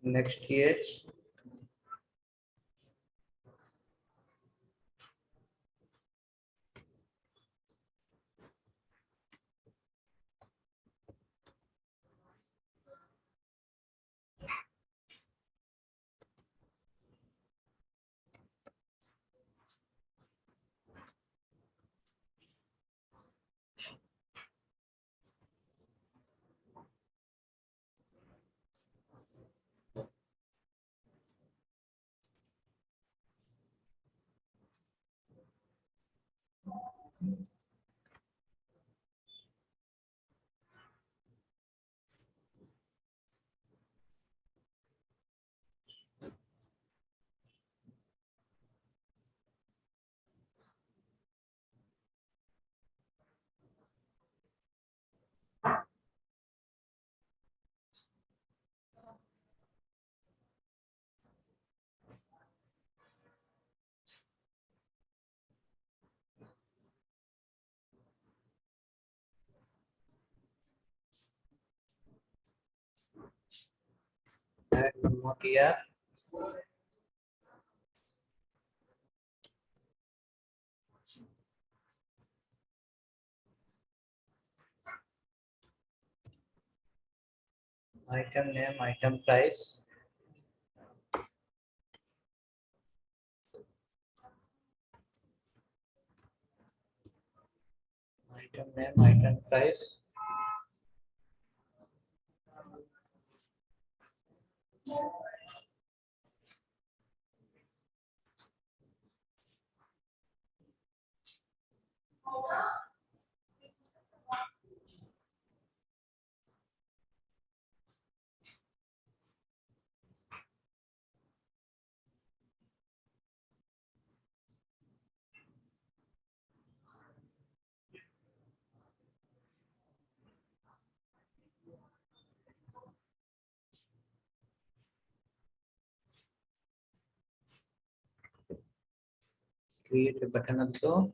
next th. Add one more tr. Item name, item price. Item name, item price. Create a button also.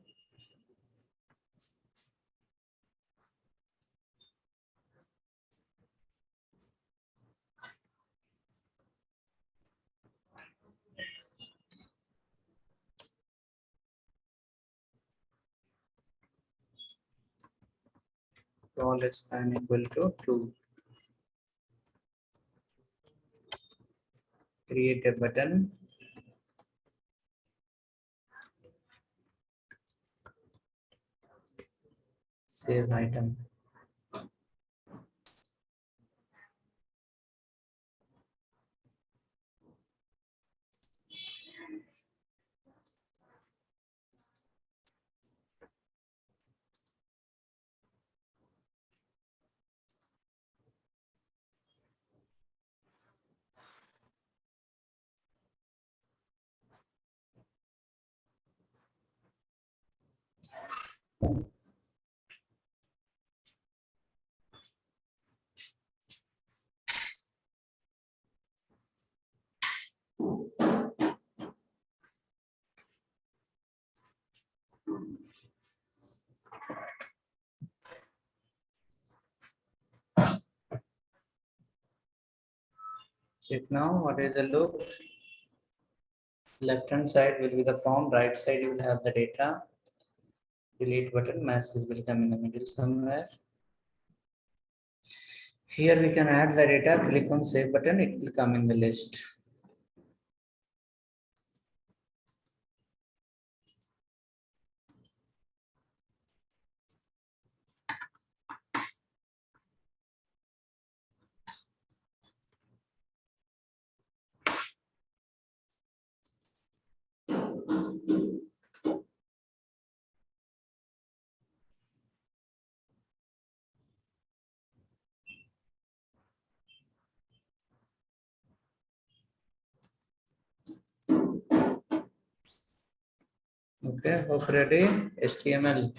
All span equal to 2. Create a button. Save item. Check now what is the loop. Left hand side will be the form, right side you will have the data. Delete button, message will come in the middle somewhere. Here we can add the data, click on save button, it will come in the list. Okay, hope ready. HTML.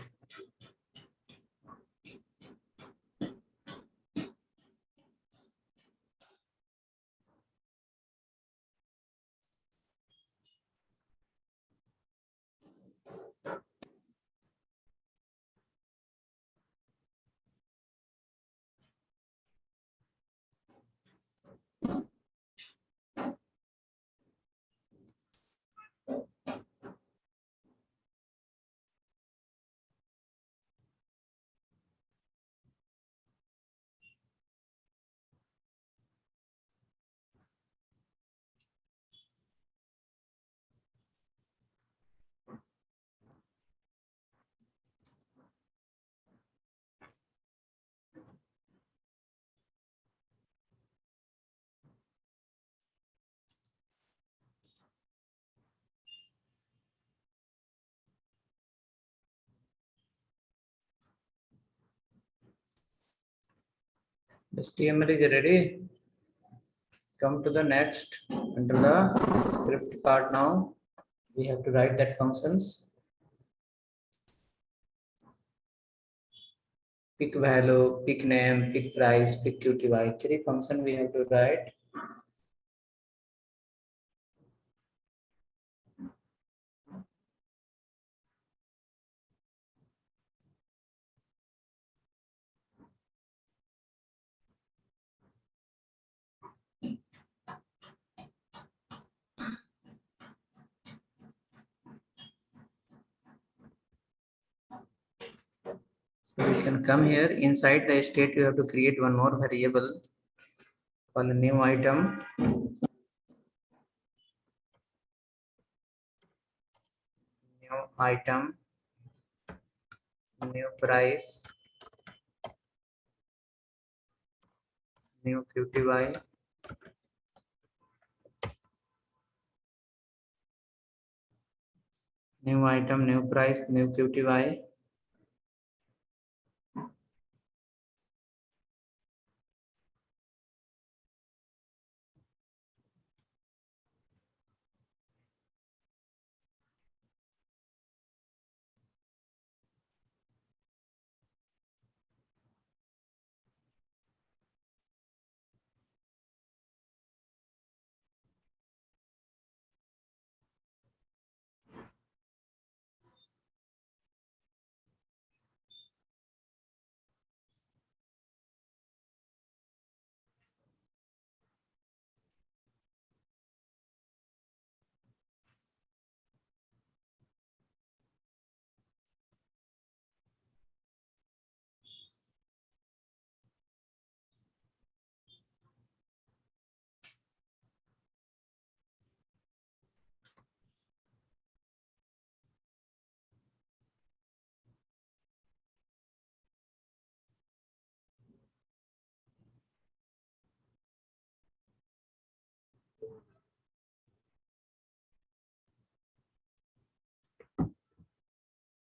HTML is ready. Come to the next under the script part now. We have to write that functions. Pick value, pick name, pick price, pick QTY. 3 function we have to write. So you can come here inside the state. You have to create one more variable called a new item. New item, new price, new QTY, new item, new price, new QTY.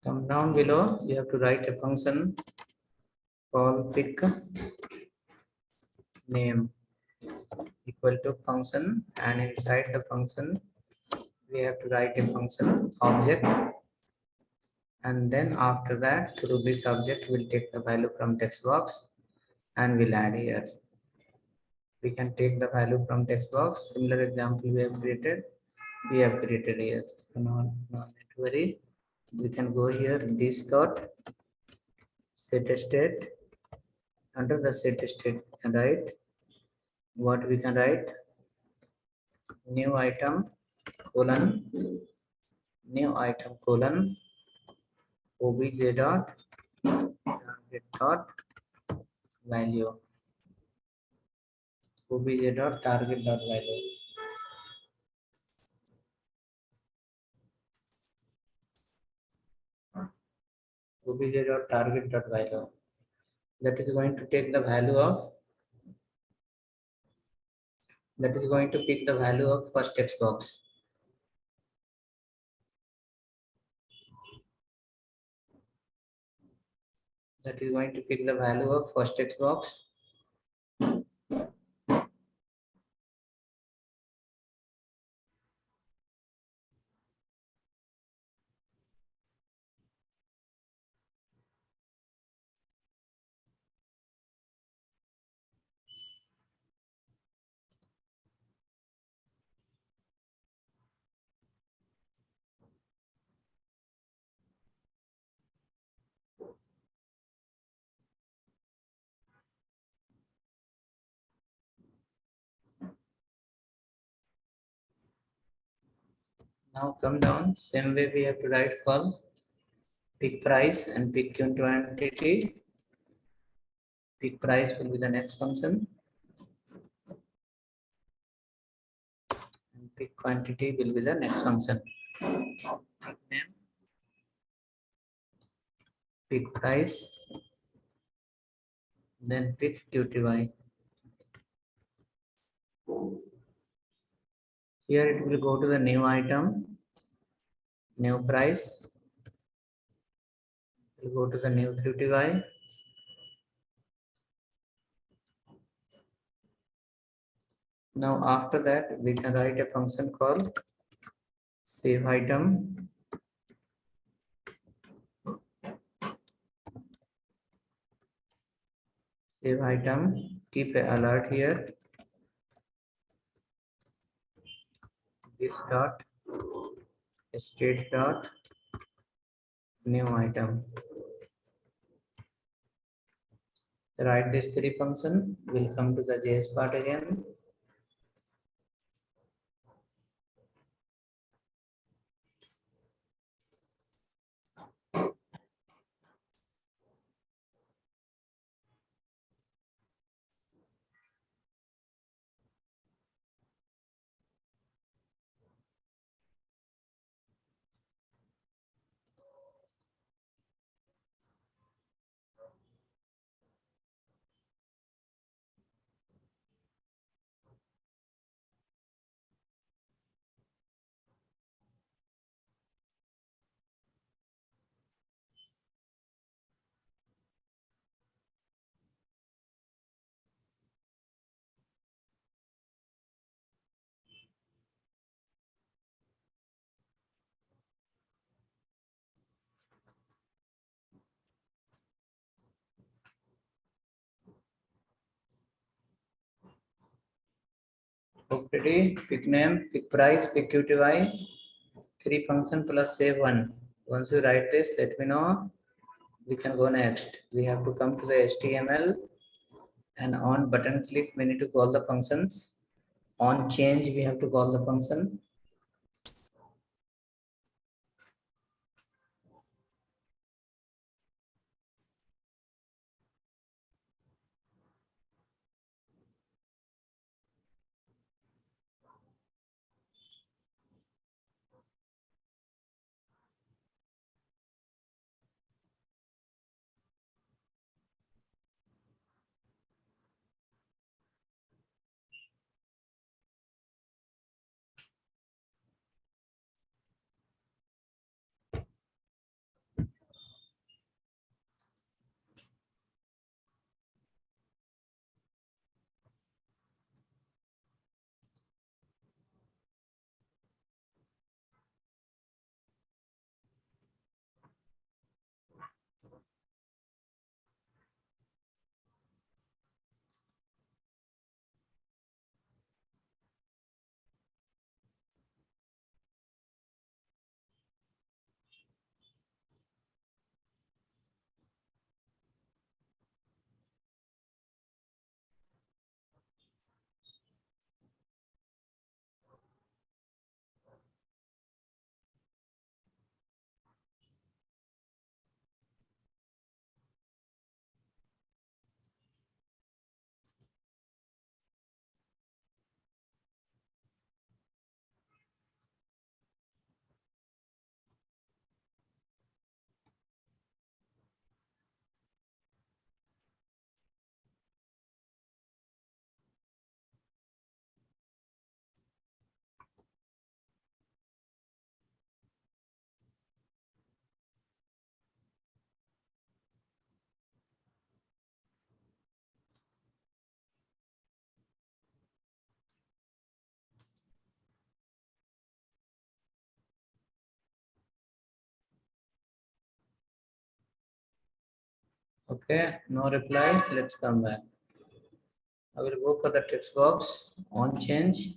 Come down below, you have to write a function called pick name equal to function, and inside the function we have to write a function object, and then after that through this object we'll take the value from text box and we'll add here. We can take the value from text box. Similar example we have created here. So not to worry. We can go here this dot set state. Under the set state we can write what we can write: new item colon obj dot target dot value, obj dot target dot value. Obj dot target dot value, that is going to take the value of, that is going to pick the value of first text box. That is going to pick the value of first text box. Now come down, same way we have to write for pick price and pick quantity. Pick price will be the next function, and pick quantity will be the next function. Pick name, pick price, then pick QTY. Here it will go to the new item, new price, it will go to the new QTY, Now after that, we can write a function called save item. Save item, keep an alert here. This dot state dot new item. Write this three function. We'll come to the JS part again. Property, pick name, pick price, pick QTY, three function plus save one. Once you write this, let me know. We can go next. We have to come to the HTML and on button click, we need to call the functions. On change, we have to call the function. Okay, no reply. Let's come back. I will go for the text box. On change.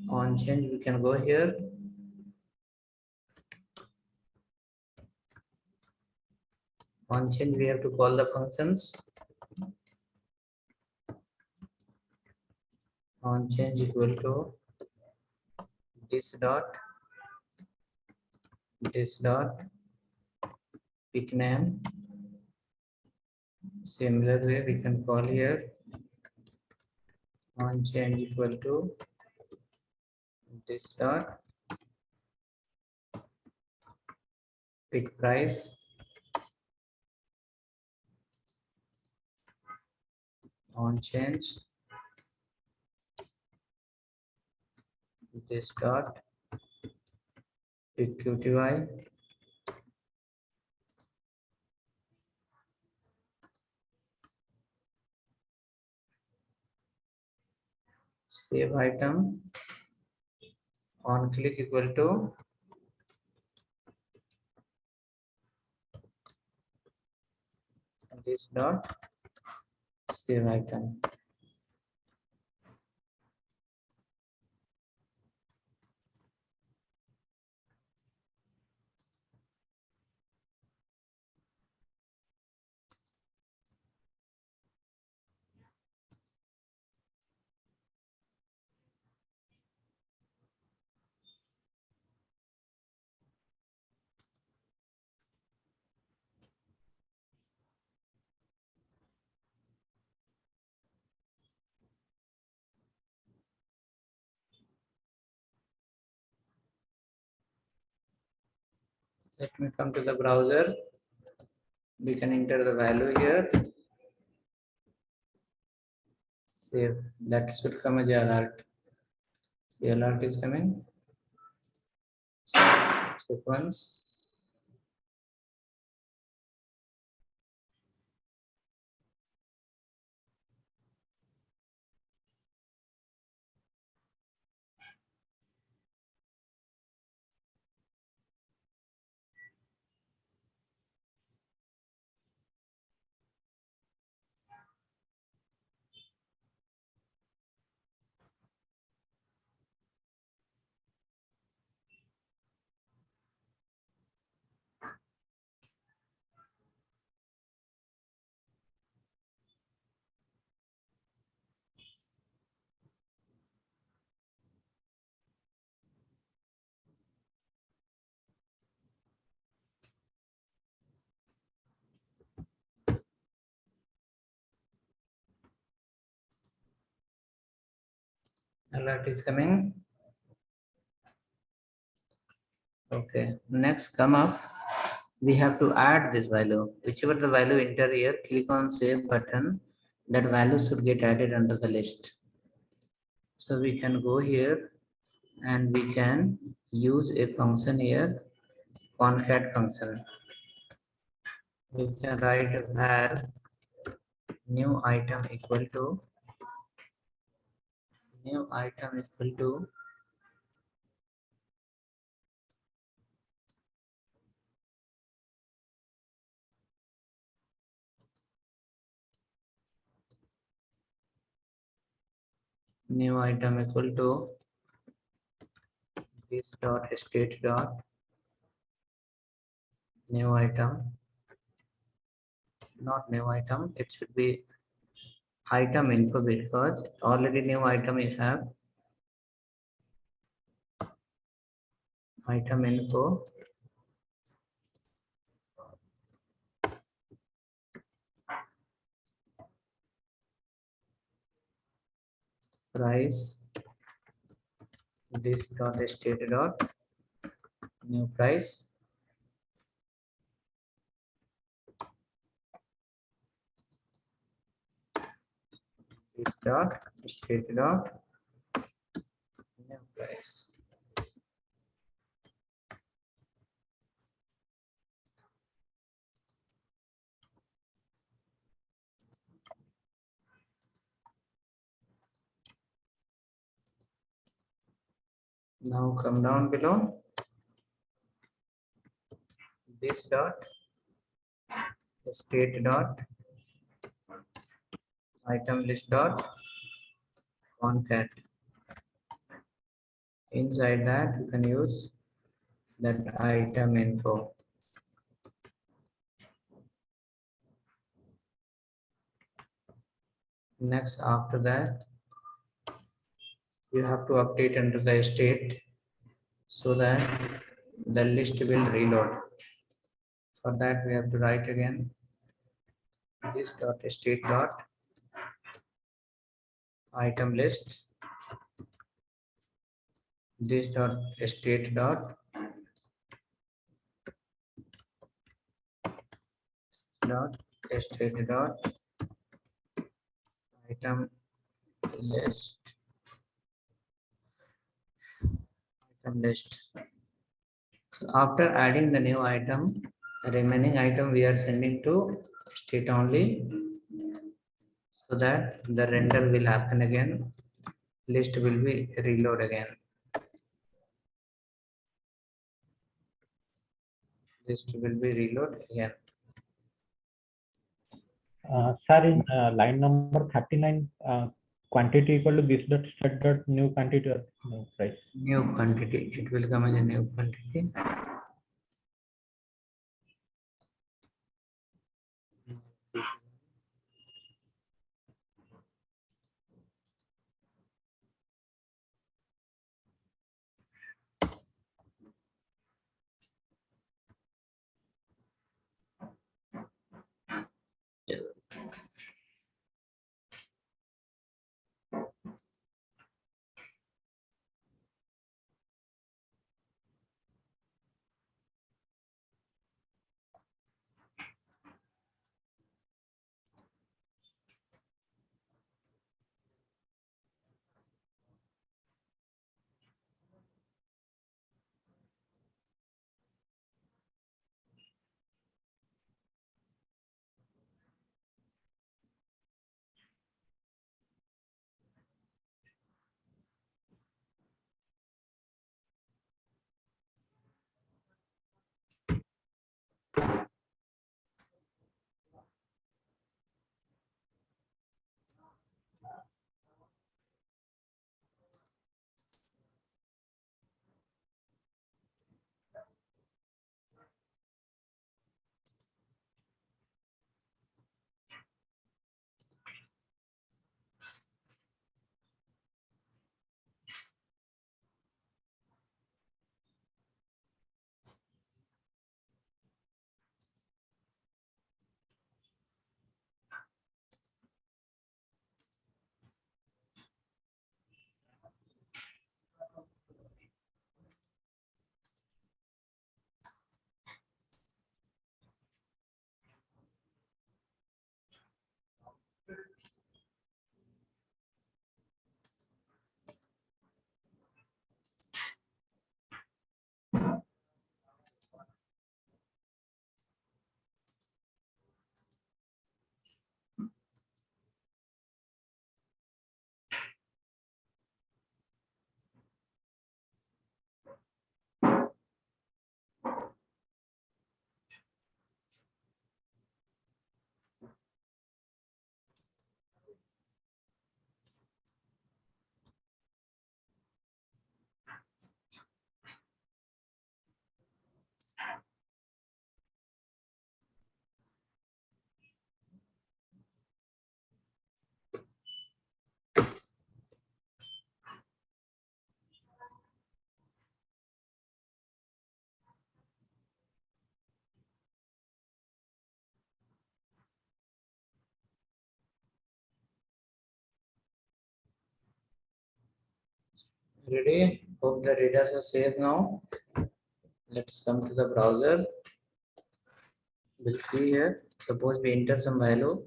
On change, we can go here. On change, we have to call the functions. On change equal to this dot pick name. Similar way we can call here on change equal to this dot pick price on change this dot pick QTY save item on click equal to this dot save item. Let me come to the browser. We can enter the value here. Save. That should come as a alert. The alert is coming. Check once. Alert is coming. Okay. Next come up. We have to add this value. Whichever the value enter here, click on save button. That value should get added under the list. So we can go here and we can use a function here, concat function. We can write var new item equal to new item equal to this dot state dot new item, not new item, it should be item info because already new item we have item info price this dot state dot new price this dot state dot new price. Now come down below this dot state dot item list dot concat. Inside that you can use that item info. Next after that you have to update under the state so that the list will reload. For that we have to write again this dot state dot item list this dot state dot state dot item list So after adding the new item, the remaining item we are sending to state only so that the render will happen again. list will be reload again. List will be reload again. Sir, in line number 39, quantity equal to this dot set dot new quantity or no price. New quantity. It will come as a new quantity. Ready? Hope the data are safe now. Let's come to the browser. We'll see here. Suppose we enter some value.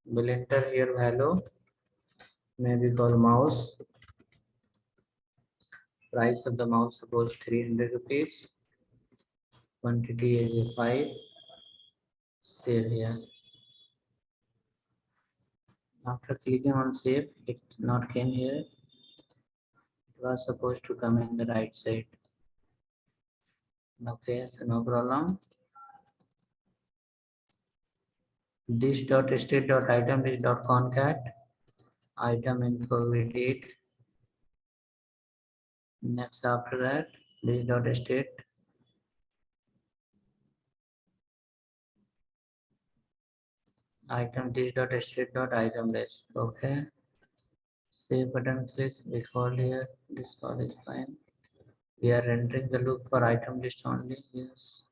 We'll enter here value. Maybe for mouse. Price of the mouse suppose 300 rupees. Quantity is 5. Save here. After clicking on save, it not came here. It was supposed to come in the right side. Okay, so no problem. This dot state dot item this dot concat item info we did. Next after that, this dot state item this dot state dot item list. Okay. Save button click. Default here. This all is fine. We are entering the loop for item list only. Yes.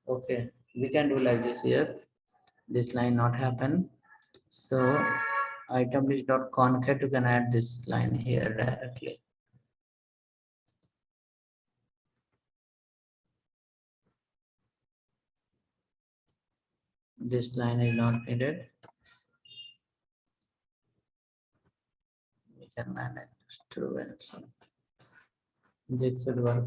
Okay. We can do like this here. This line not happen. So item is dot concat, you can add this line here directly. This line is not needed. We can manage through it. This should work.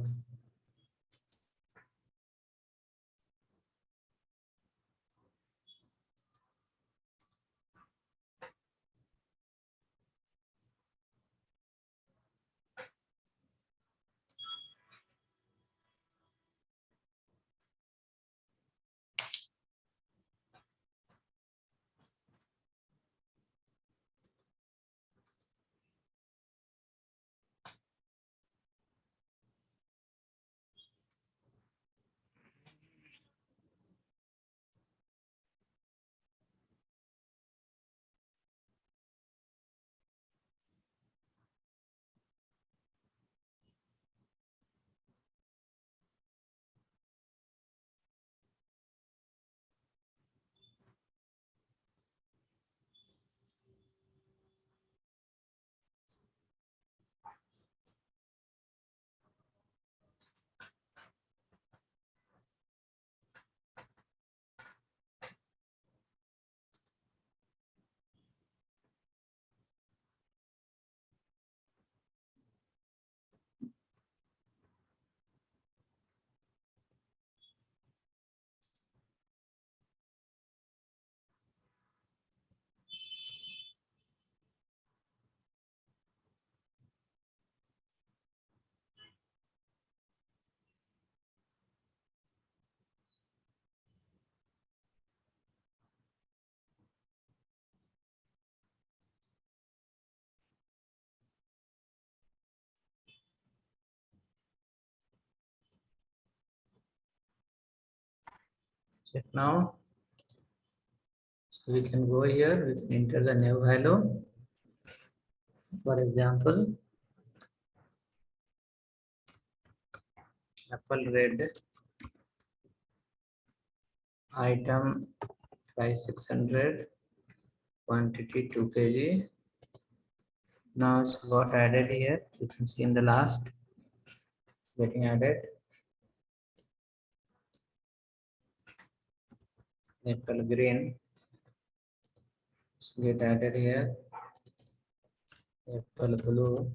Check now. So we can go here, we can enter the new value. For example, apple red item price 600, quantity 2 kg. Now it's got added here. You can see in the last getting added. Apple green get added here. Apple blue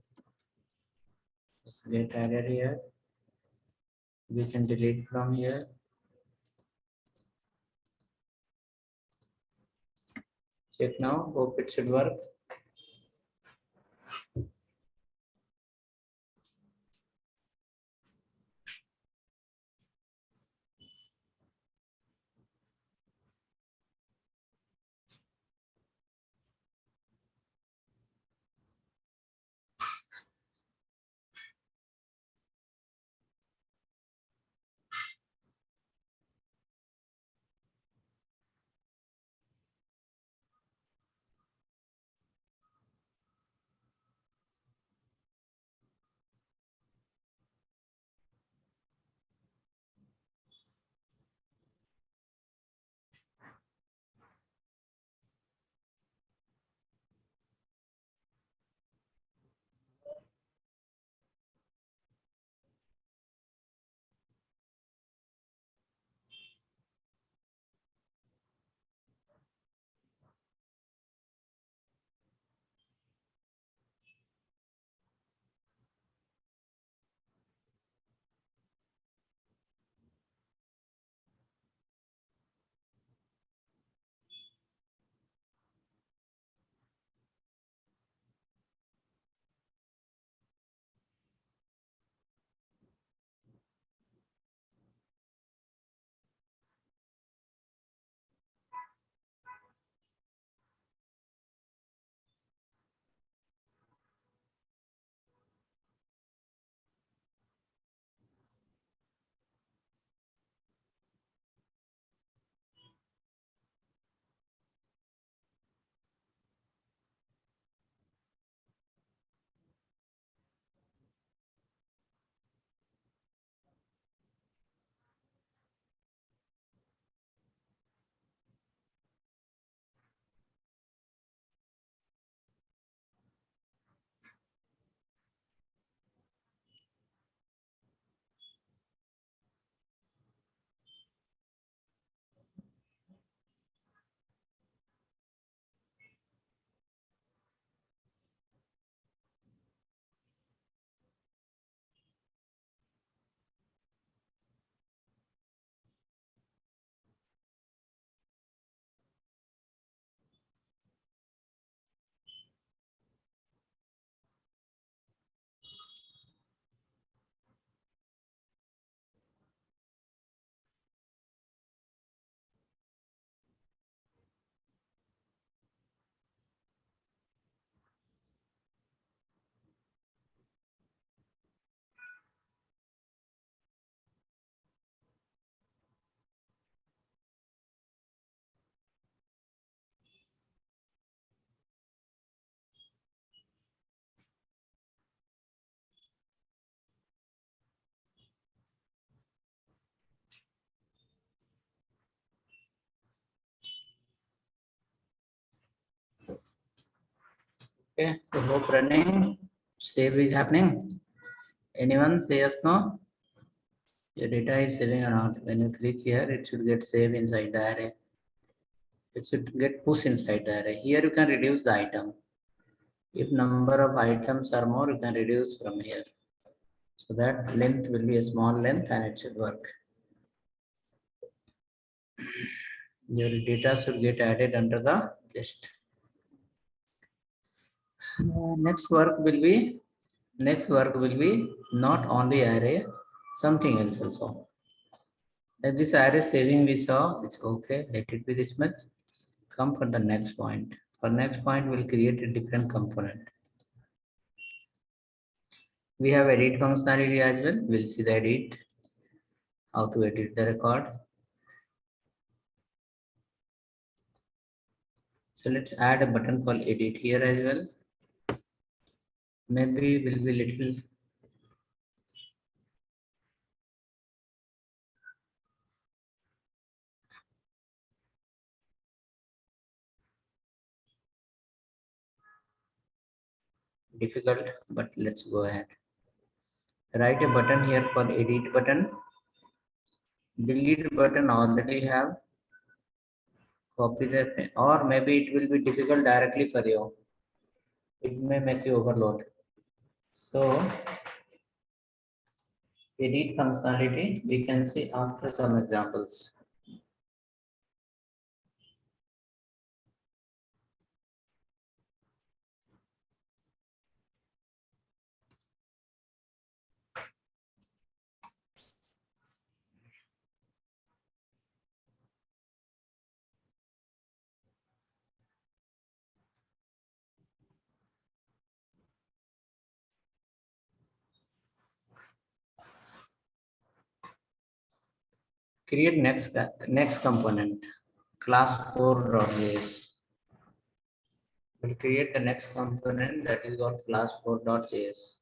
is get added here. We can delete from here. Check now. Hope it should work. Okay, so hope running, save is happening. Anyone say yes, no? Your data is saving or not? When you click here, it should get saved inside the array. It should get pushed inside the array. Here you can reduce the item. If number of items are more, you can reduce from here. So that length will be a small length and it should work. Your data should get added under the list. Next work will be not only array, something else also. Like this array saving we saw, it's okay, let it be this much. Come for the next point. For next point, we'll create a different component. We have edit functionality as well. We'll see the edit, how to edit the record. So let's add a button called edit here as well. Maybe will be little difficult, but let's go ahead. Write a button here for edit button. Delete button already have. Copy that, or maybe it will be difficult directly for you. It may make you overload. So edit functionality, we can see after some examples. Create next component, class 4.js. We'll create the next component that is called class 4.js.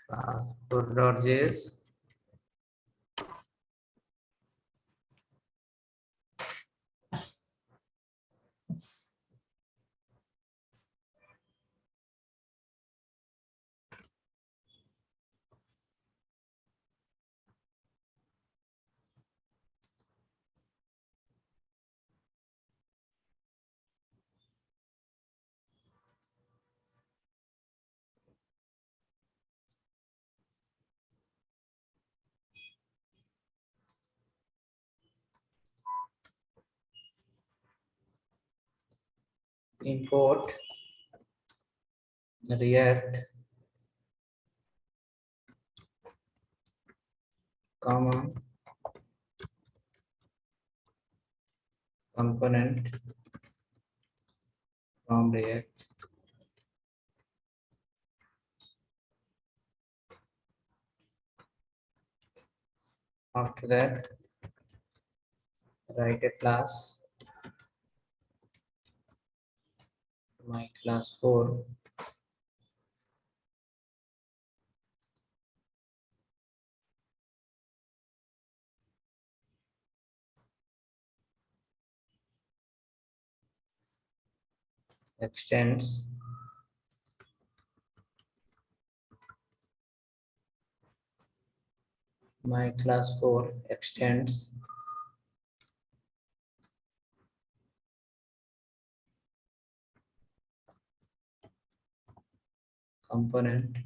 Class 4.js. Import React, comma, component from React. After that, write a class, my class 4. Extends my class 4 extends component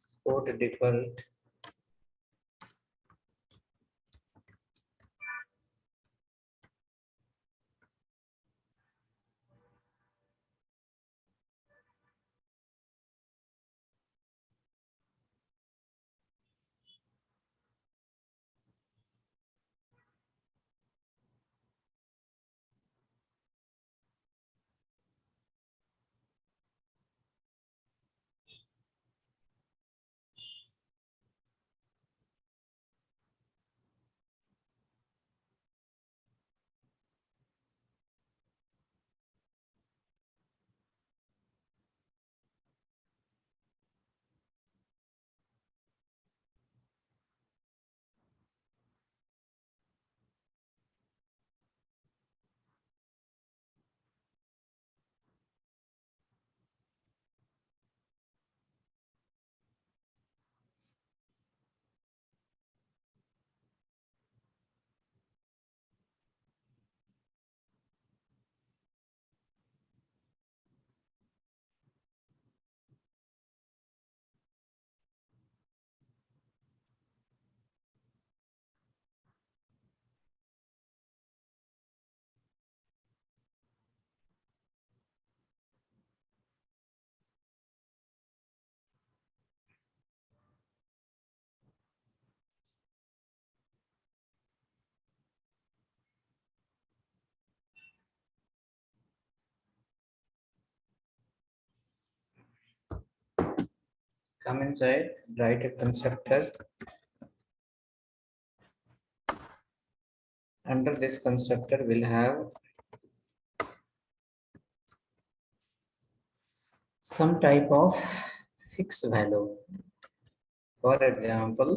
export default come inside, write a constructor. Under this constructor, we'll have some type of fixed value. For example,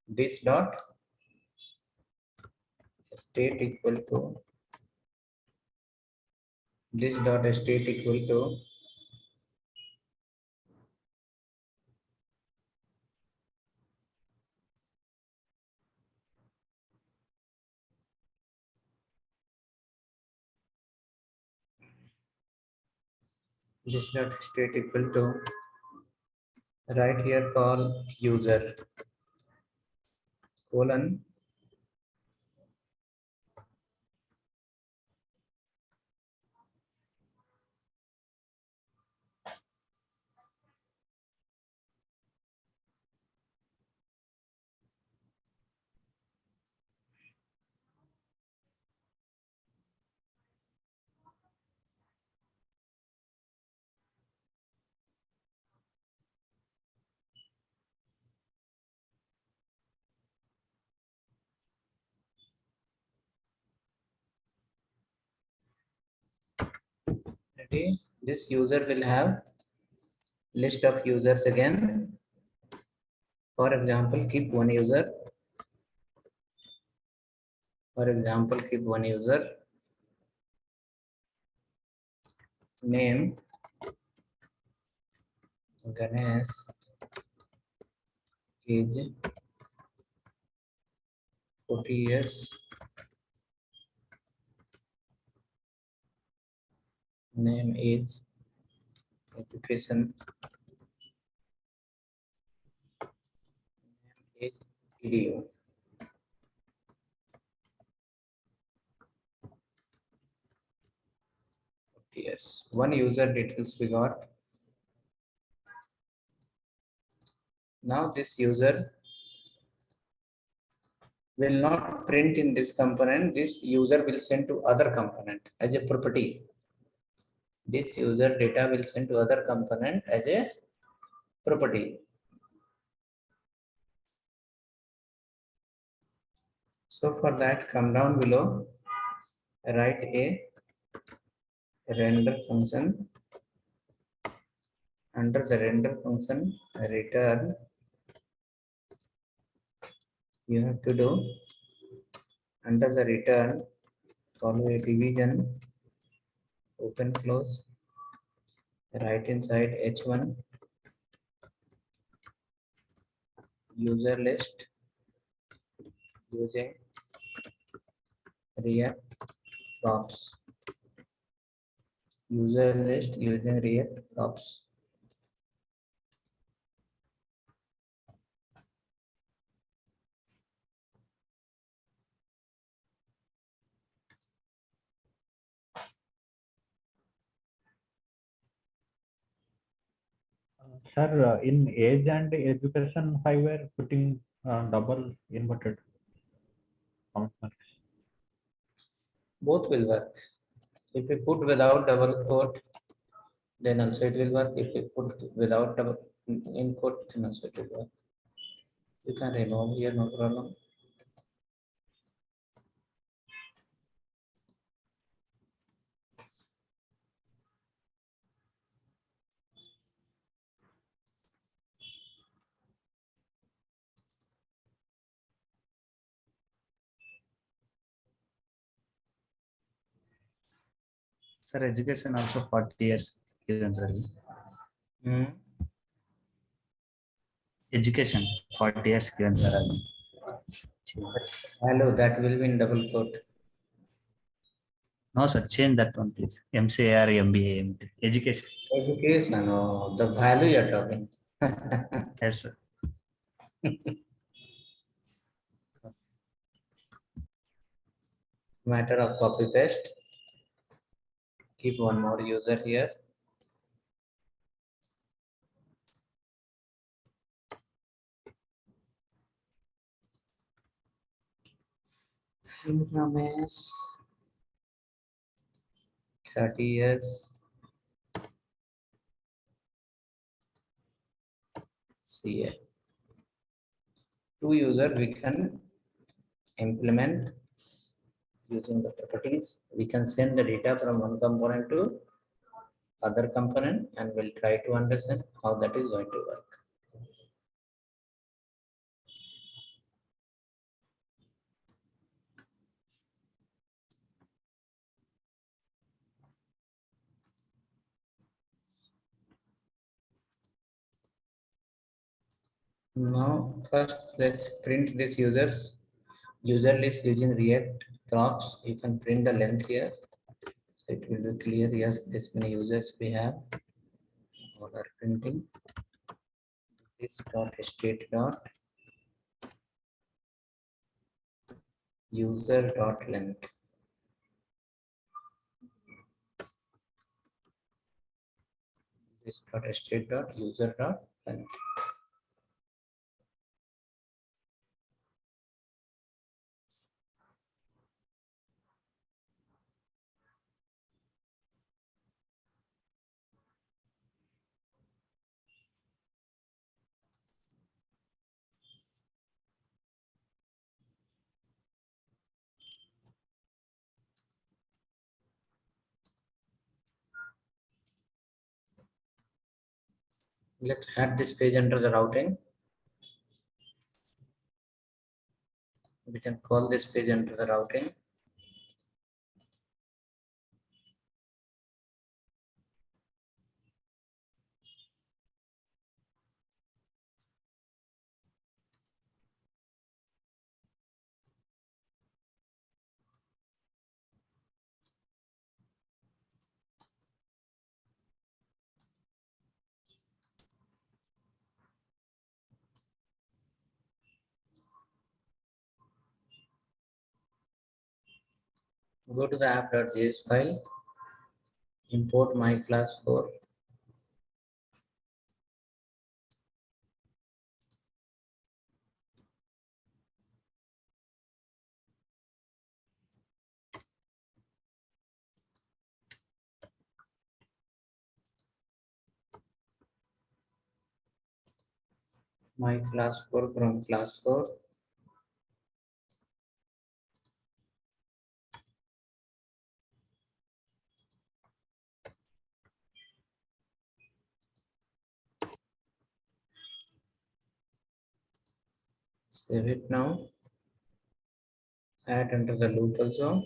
this dot state equal to this dot state equal to this dot state equal to right here call user colon ready. This user will have list of users again. For example, keep one user. For example, keep one user. Name Ganesh. Age 40 years. Name, age, education, age, video. Yes, one user details we got. Now this user will not print in this component. This user will send to other component as a property. This user data will send to other component as a property. So for that, come down below, write a render function. Under the render function, return. You have to do under the return, follow a division, open close, right inside h1 user list using React props. User list using React props. Sir, in age and education, why we're putting double inverted comma marks? Both will work. If you put without double quote, then also it will work. If you put without double in quote, then also it will work. You can remove here, no problem. Sir, education also 40 years given, sir. Education 40 years given, sir. Hello, that will be in double quote. No, sir, change that one, please. MCAR, MBA, education. Education, no, the value you're talking. Yes, sir. Matter of copy paste. Keep one more user here. Ramesh, 30 years. CA. To user, we can implement using the properties. We can send the data from one component to other component, and we'll try to understand how that is going to work. Now, first let's print this user list using React props. You can print the length here, so it will be clear. Yes, this many users we have. All are printing this dot state dot user dot length. This dot state dot user dot length. Let's add this page under the routing. We can call this page under the routing. Go to the app.js file, import my class 4. My class 4 from class 4. Save it now. Add under the loop also.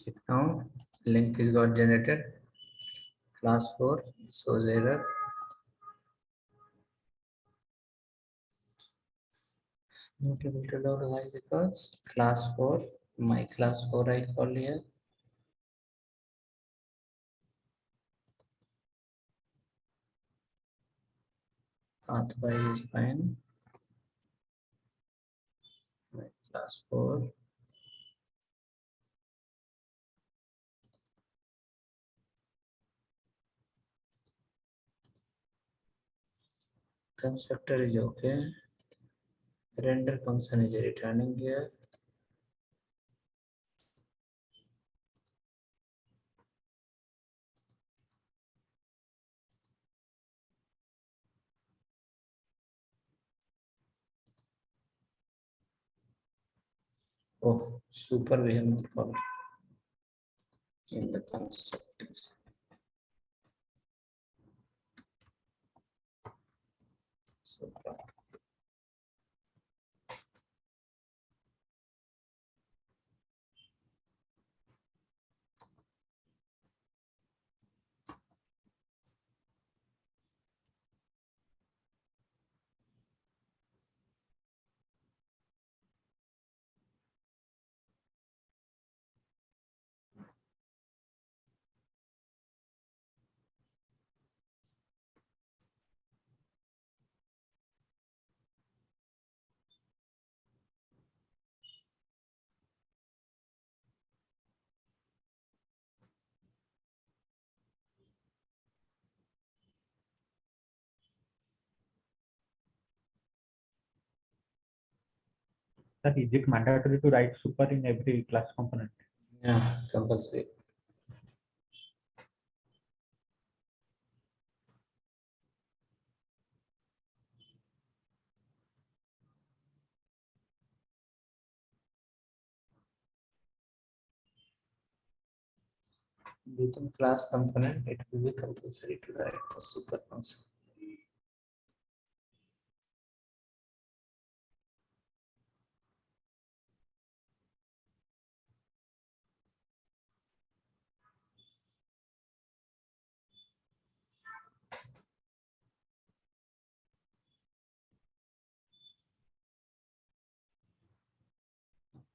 Check now. Link is got generated. Class 4 shows error. Not able to load. Why? Because class 4, my class 4 I call here. Path by is fine. My class 4. Constructor is okay. Render function is returning here. Oh, super we have not called in the constructors. Super. Sir, is it mandatory to write super in every class component? Yeah, compulsory. Within class component, it will be compulsory to write the super function.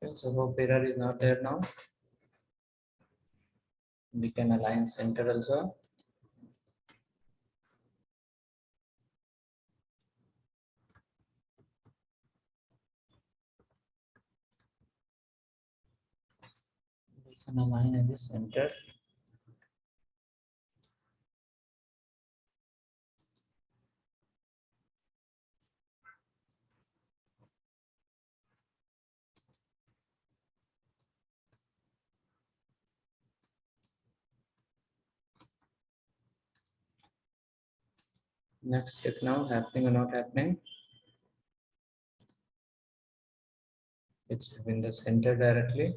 Okay, so hope error is not there now. We can align center also. We can align at the center. Next check now, happening or not happening. It's in the center directly.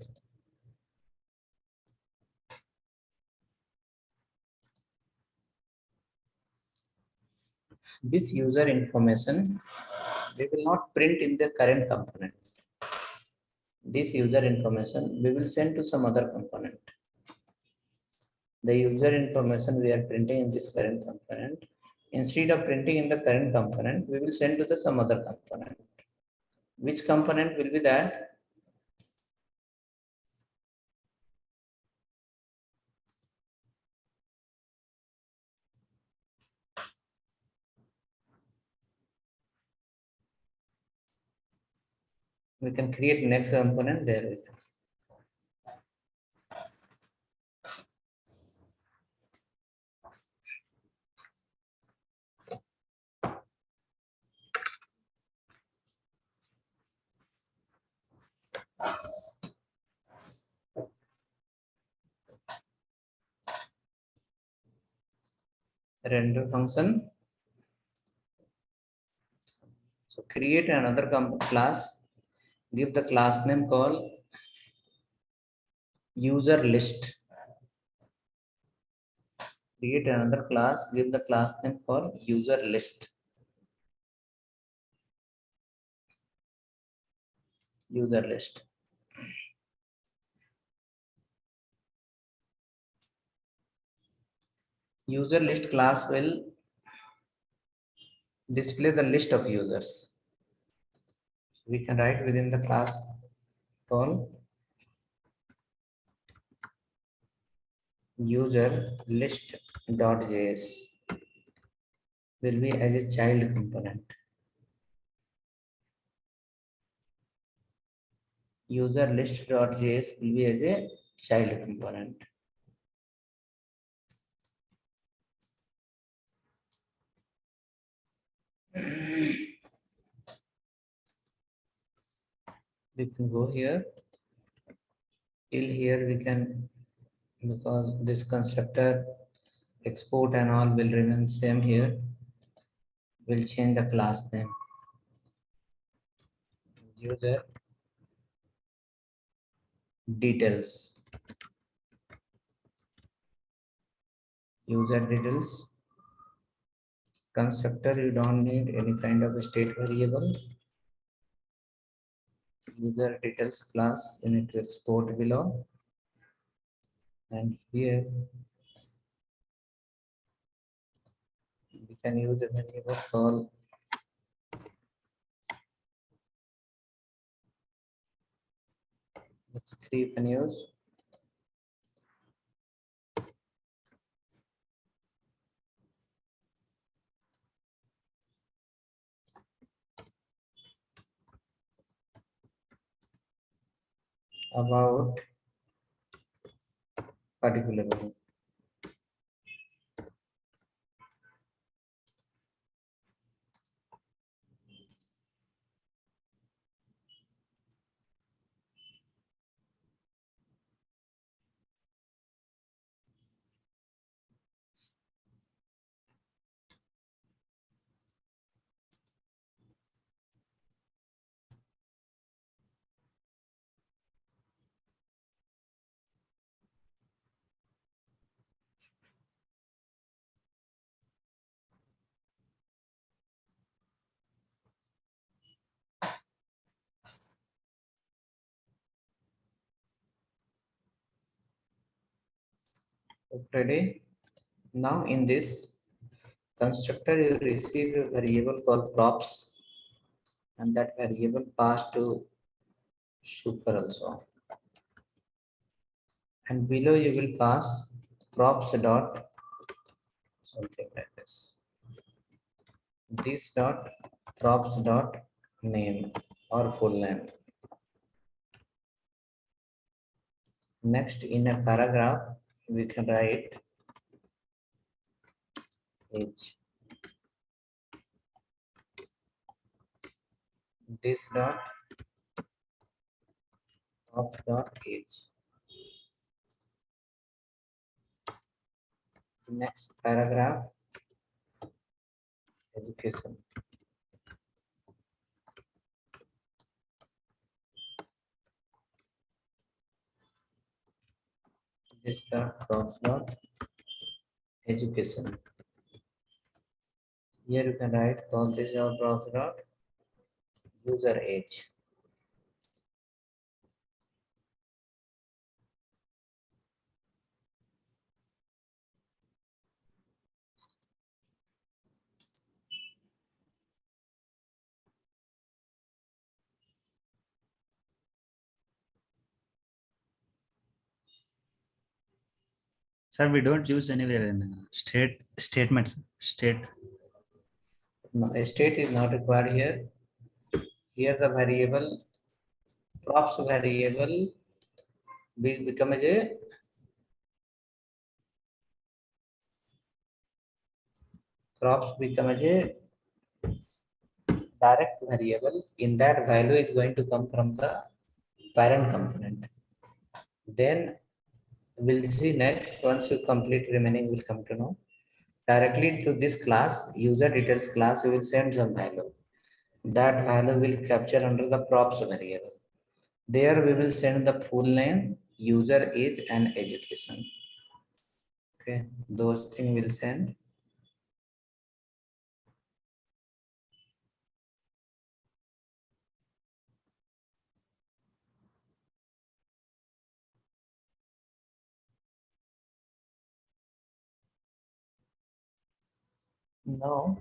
This user information, we will not print in the current component. This user information, we will send to some other component. The user information we are printing in this current component. Instead of printing in the current component, we will send to the some other component. Which component will be that? We can create next component there. Render function. So create another class. Give the class name called user list. Create another class. Give the class name called user list. User list. User list class will display the list of users. We can write within the class called user list.js will be as a child component. User list.js will be as a child component. We can go here. Till here we can, because this constructor export and all will remain same here. We'll change the class name. User details. User details. Constructor, you don't need any kind of a state variable. User details class, you need to export below. And here we can use a variable called x3 you can use. About particular one. Ready? Now in this constructor, you receive a variable called props, and that variable passed to super also. And below you will pass props dot something like this. This dot props dot name or full name. Next, in a paragraph, we can write age. This dot props dot age. Next paragraph, education. This dot props dot education. Here you can write all this dot props dot user age. Sir, we don't use anywhere in statements. No, a state is not required here. Here the variable props variable will become as a props become as a direct variable. In that, value is going to come from the parent component. Then we'll see next. Once you complete remaining, we'll come to know. Directly to this class, user details class, you will send some value. That value will capture under the props variable. There we will send the full name, user age, and education. Okay, those things will send. Now,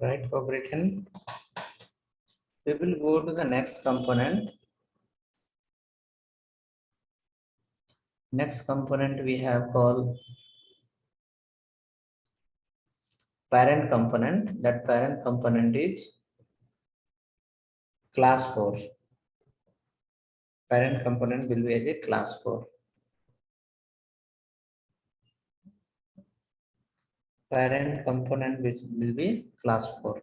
right, Fabrican. We will go to the next component. Next component we have called parent component. That parent component is class 4. Parent component will be as a class 4. Parent component which will be class 4.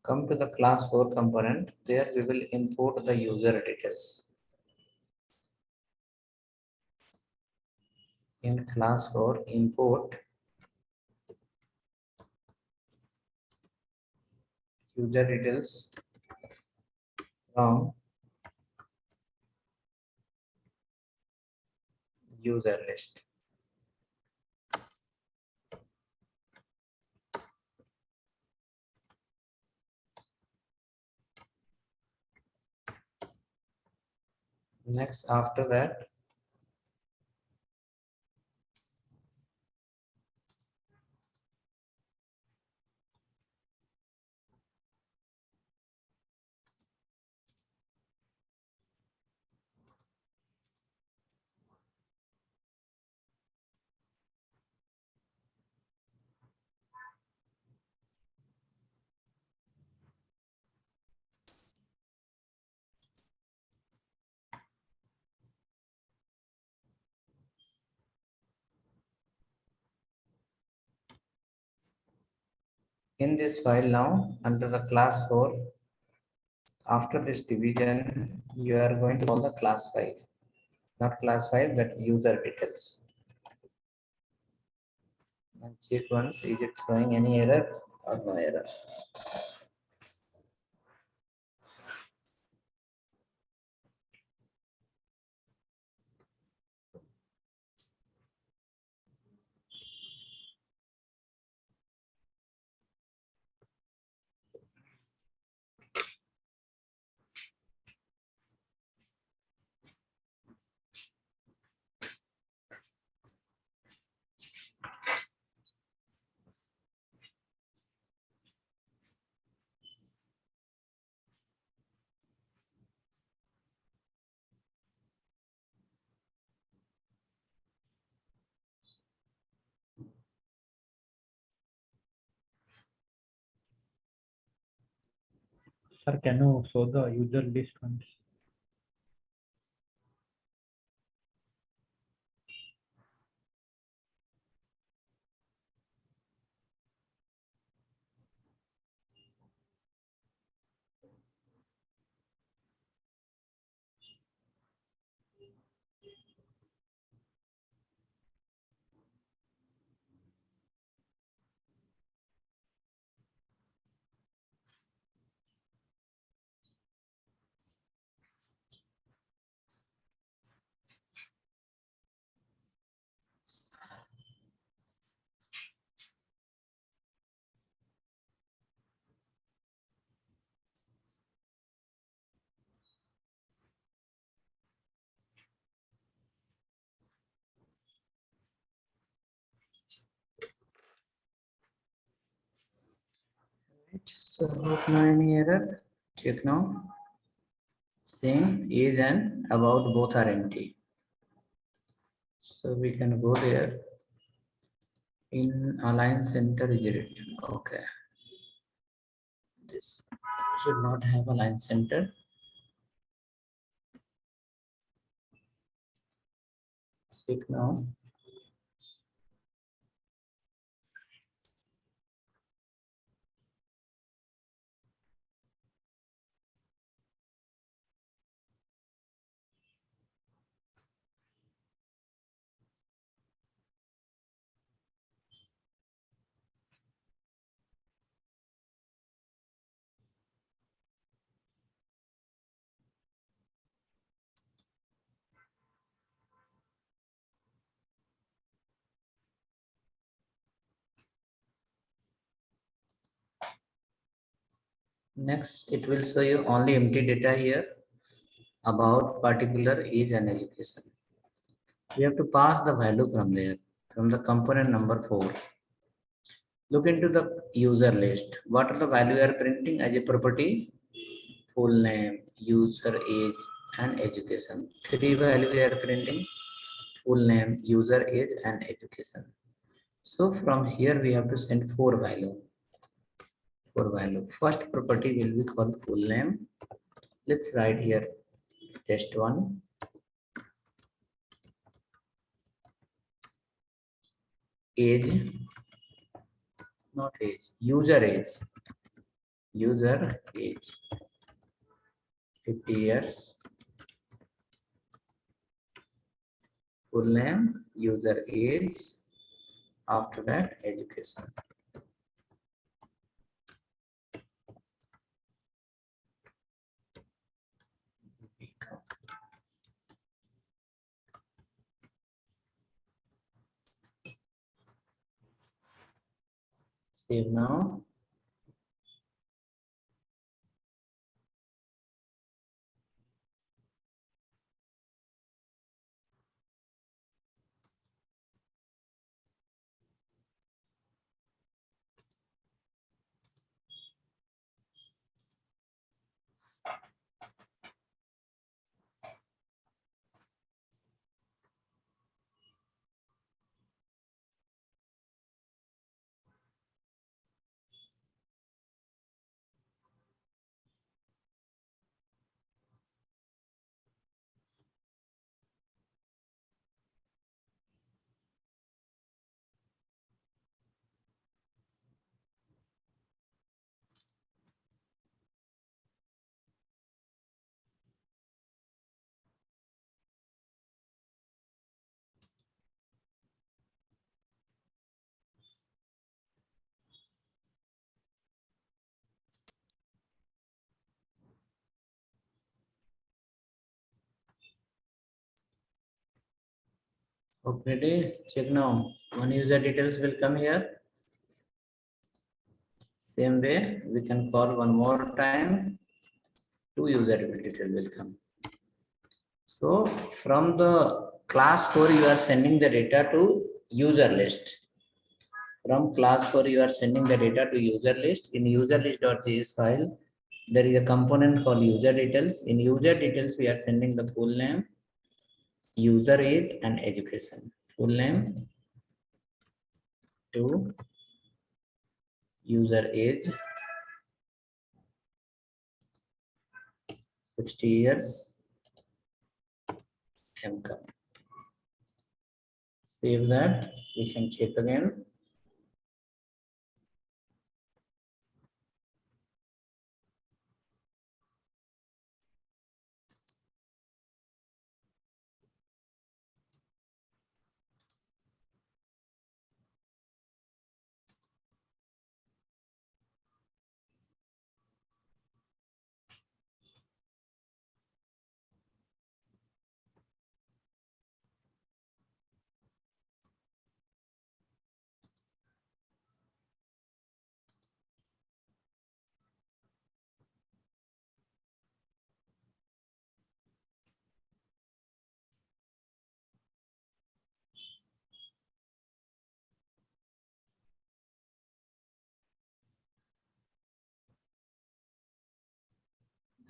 Come to the class 4 component. There we will import the user details. In class 4, import user details from user list. Next, after that, In this file now, under the class 4, after this division, you are going to call the class 5. Not class 5, but user details. And check once, is it throwing any error or no error? Sir, can you show the user list once? So hope no any error. Check now. Same is and about both are empty. So we can go there. In align center is written. Okay. This should not have align center. Check now. Next, it will show you only empty data here about particular age and education. We have to pass the value from there, from the component number 4. Look into the user list. What are the value we are printing as a property? Full name, user age, and education. 3 value we are printing: full name, user age, and education. So from here we have to send 4 value. 4 value. First property will be called full name. Let's write here test 1. Age, not age, user age. User age 50 years. Full name, user age. After that, education. Save now. Okay, check now. One user details will come here. Same way, we can call one more time. Two user detail will come. So from the class 4, you are sending the data to user list. From class 4, you are sending the data to user list. In user list.js file, there is a component called user details. In user details, we are sending the full name, user age, and education. Full name to user age 60 years, income. Save that. We can check again.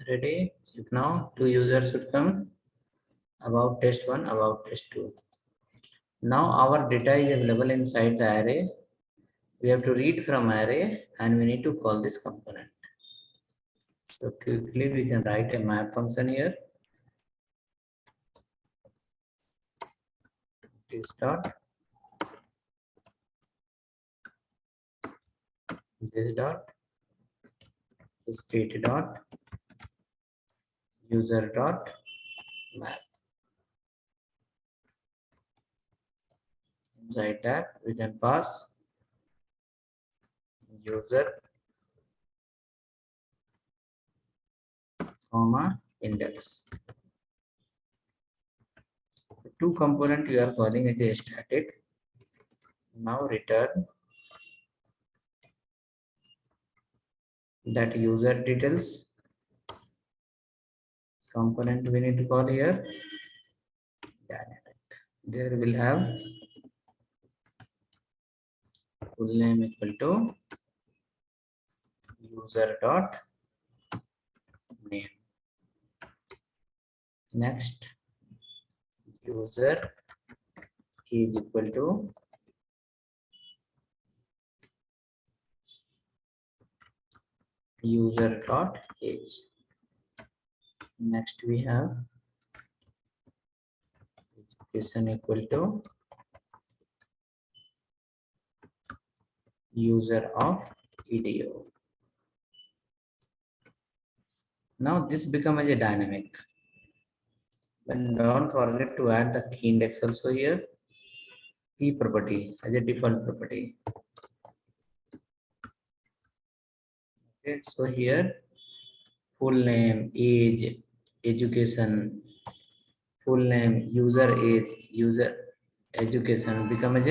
Ready? Check now. Two users should come. About test 1, about test 2. Now our data is available inside the array. We have to read from array and we need to call this component. So quickly we can write a map function here. This dot, this dot, state dot, user dot, map. Inside that we can pass user, comma, index. Two component you are calling it a static. Now return that user details component we need to call here dynamic. There will have full name equal to user dot name. Next, user is equal to user dot age. Next, we have education equal to user of EDO. Now this becomes a dynamic. But don't forget to add the key index also here. Key property as a default property. Okay, so here full name, age, education, full name, user age, user education become as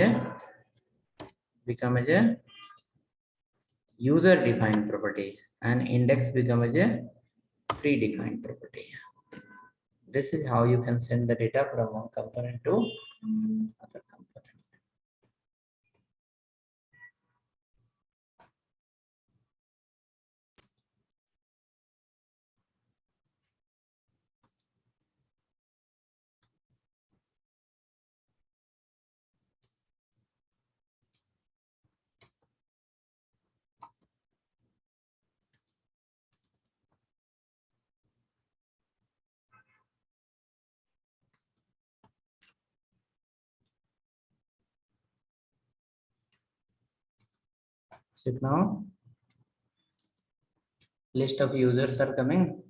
a user defined property and index become as a predefined property. This is how you can send the data from one component to other component. So now list of users are coming.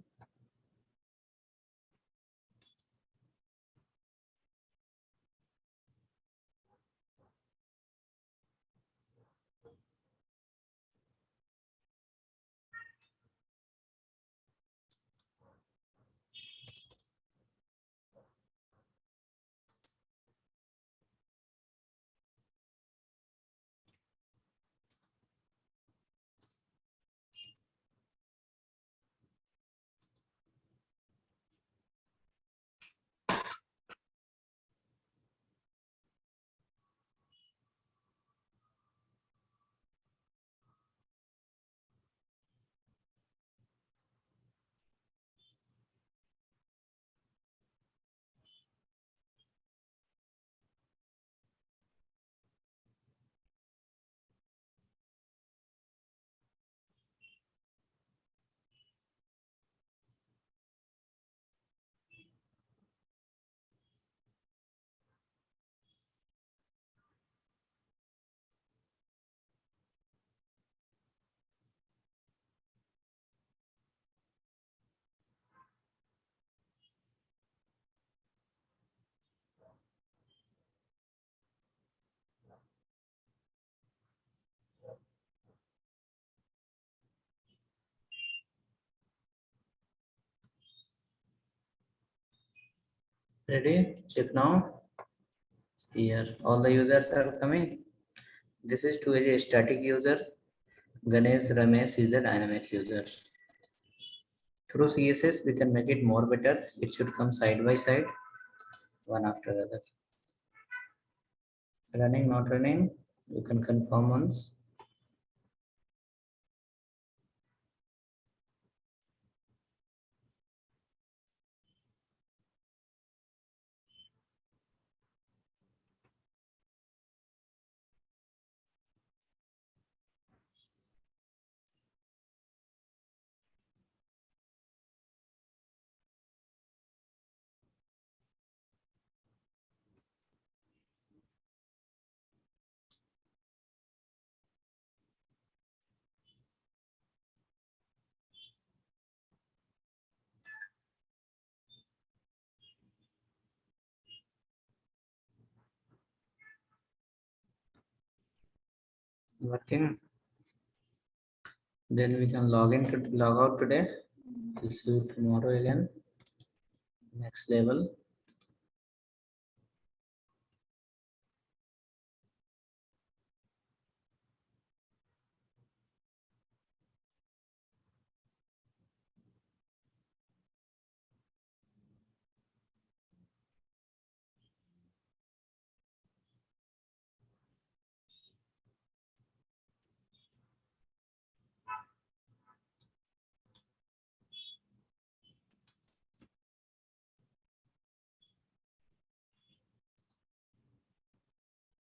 Ready? Check now. See here, all the users are coming. This is to a static user. Ganesh Ramesh is the dynamic user. Through CSS, we can make it more better. It should come side by side, one after other. Running, not running. You can confirm once. Working. Then we can log out today. We'll see you tomorrow again. Next level.